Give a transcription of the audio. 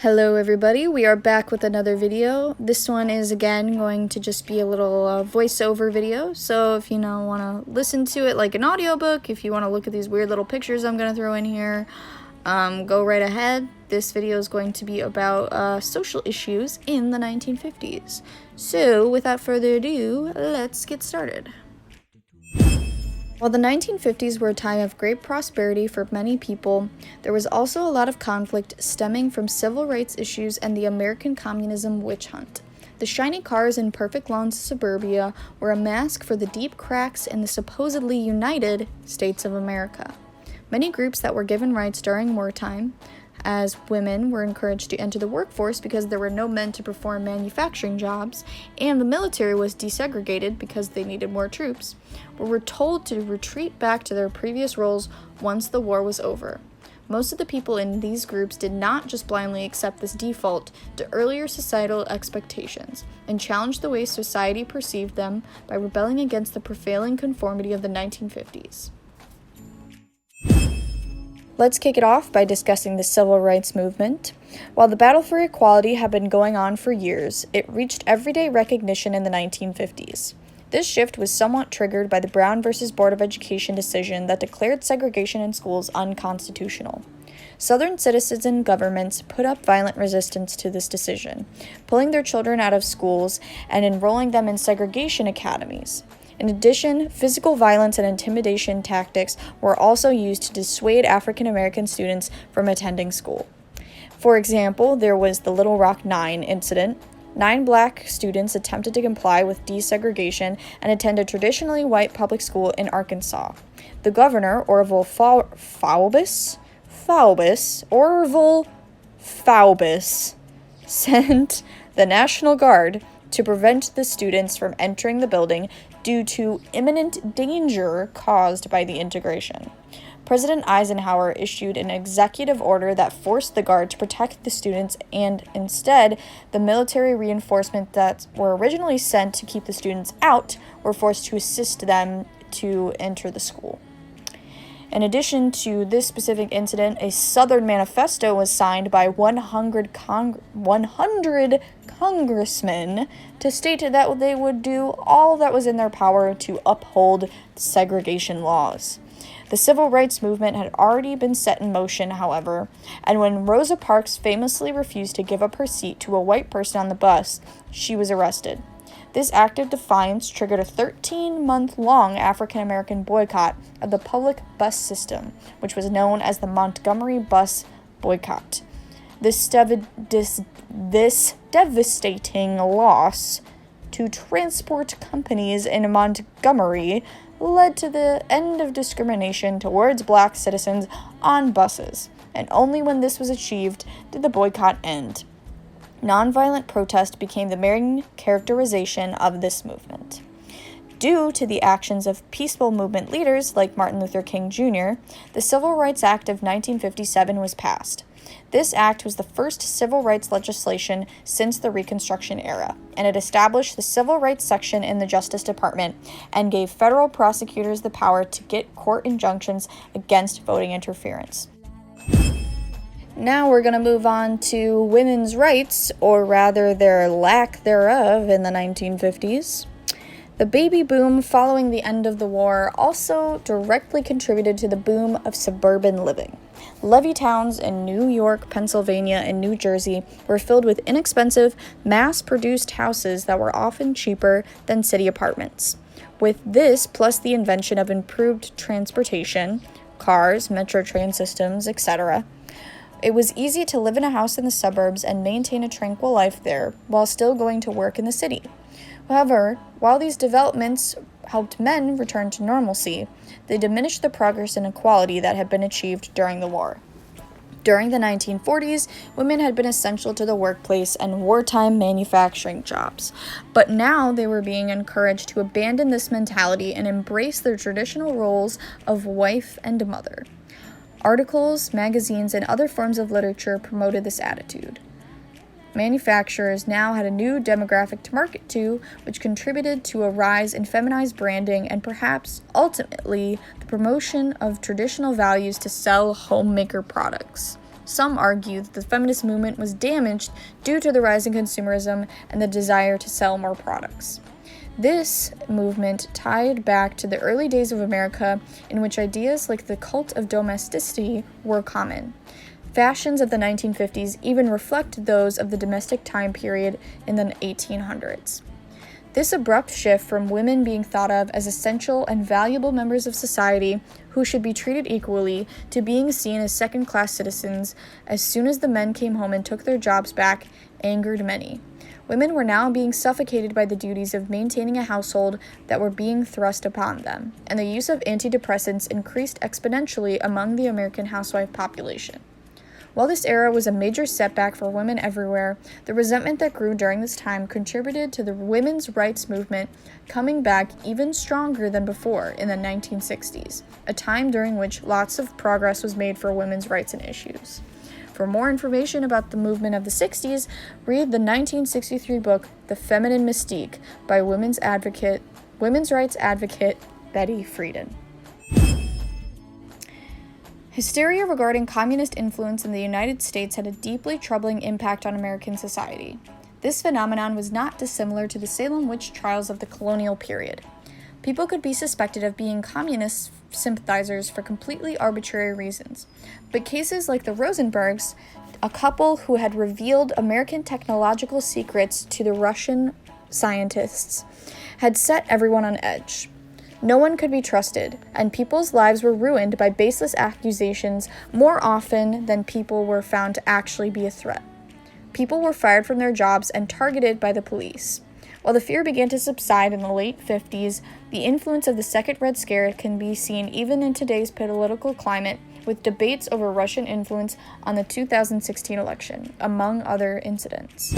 Hello everybody, we are back with another video. This one is again going to just be a little voiceover video, so if you want to listen to it like an audiobook, if you want to look at these weird little pictures I'm going to throw in here, go right ahead. This video is going to be about social issues in the 1950s. So without further ado, let's get started. While the 1950s were a time of great prosperity for many people, there was also a lot of conflict stemming from civil rights issues and the American communism witch hunt. The shiny cars and perfect lawns of suburbia were a mask for the deep cracks in the supposedly united states of America. Many groups that were given rights during wartime, as women were encouraged to enter the workforce because there were no men to perform manufacturing jobs, and the military was desegregated because they needed more troops, were told to retreat back to their previous roles once the war was over. Most of the people in these groups did not just blindly accept this default to earlier societal expectations and challenged the way society perceived them by rebelling against the prevailing conformity of the 1950s. Let's kick it off by discussing the civil rights movement. While the battle for equality had been going on for years, it reached everyday recognition in the 1950s. This shift was somewhat triggered by the Brown v. Board of Education decision that declared segregation in schools unconstitutional. Southern citizens and governments put up violent resistance to this decision, pulling their children out of schools and enrolling them in segregation academies. In addition, physical violence and intimidation tactics were also used to dissuade African American students from attending school. For example, there was the Little Rock 9 incident. 9 black students attempted to comply with desegregation and attend a traditionally white public school in Arkansas. The governor, Orville Faubus, sent the National Guard to prevent the students from entering the building due to imminent danger caused by the integration. President Eisenhower issued an executive order that forced the Guard to protect the students, and instead, the military reinforcements that were originally sent to keep the students out were forced to assist them to enter the school. In addition to this specific incident, a Southern manifesto was signed by 100 congressmen to state that they would do all that was in their power to uphold segregation laws. The civil rights movement had already been set in motion, however, and when Rosa Parks famously refused to give up her seat to a white person on the bus, she was arrested. This act of defiance triggered a 13-month-long African-American boycott of the public bus system, which was known as the Montgomery Bus Boycott. This devastating loss to transport companies in Montgomery led to the end of discrimination towards black citizens on buses, and only when this was achieved did the boycott end. Nonviolent protest became the main characterization of this movement. Due to the actions of peaceful movement leaders like Martin Luther King Jr., the Civil Rights Act of 1957 was passed. This act was the first civil rights legislation since the Reconstruction era, and it established the Civil Rights Section in the Justice Department and gave federal prosecutors the power to get court injunctions against voting interference. Now we're going to move on to women's rights, or rather their lack thereof, in the 1950s. The baby boom following the end of the war also directly contributed to the boom of suburban living. Levee towns in New York, Pennsylvania, and New Jersey were filled with inexpensive, mass-produced houses that were often cheaper than city apartments. With this, plus the invention of improved transportation, cars, metro train systems, etc., it was easy to live in a house in the suburbs and maintain a tranquil life there while still going to work in the city. However, while these developments helped men return to normalcy, they diminished the progress and equality that had been achieved during the war. During the 1940s, women had been essential to the workplace and wartime manufacturing jobs, but now they were being encouraged to abandon this mentality and embrace their traditional roles of wife and mother. Articles, magazines, and other forms of literature promoted this attitude. Manufacturers now had a new demographic to market to, which contributed to a rise in feminized branding and perhaps, ultimately, the promotion of traditional values to sell homemaker products. Some argue that the feminist movement was damaged due to the rise in consumerism and the desire to sell more products. This movement tied back to the early days of America, in which ideas like the cult of domesticity were common. Fashions of the 1950s even reflect those of the domestic time period in the 1800s. This abrupt shift from women being thought of as essential and valuable members of society who should be treated equally to being seen as second-class citizens as soon as the men came home and took their jobs back angered many. Women were now being suffocated by the duties of maintaining a household that were being thrust upon them, and the use of antidepressants increased exponentially among the American housewife population. While this era was a major setback for women everywhere, the resentment that grew during this time contributed to the women's rights movement coming back even stronger than before in the 1960s, a time during which lots of progress was made for women's rights and issues. For more information about the movement of the 60s, read the 1963 book The Feminine Mystique by women's rights advocate Betty Friedan. Hysteria regarding communist influence in the United States had a deeply troubling impact on American society. This phenomenon was not dissimilar to the Salem witch trials of the colonial period. People could be suspected of being communist sympathizers for completely arbitrary reasons, but cases like the Rosenbergs, a couple who had revealed American technological secrets to the Russian scientists, had set everyone on edge. No one could be trusted, and people's lives were ruined by baseless accusations more often than people were found to actually be a threat. People were fired from their jobs and targeted by the police. While the fear began to subside in the late 50s, the influence of the Second Red Scare can be seen even in today's political climate, with debates over Russian influence on the 2016 election, among other incidents.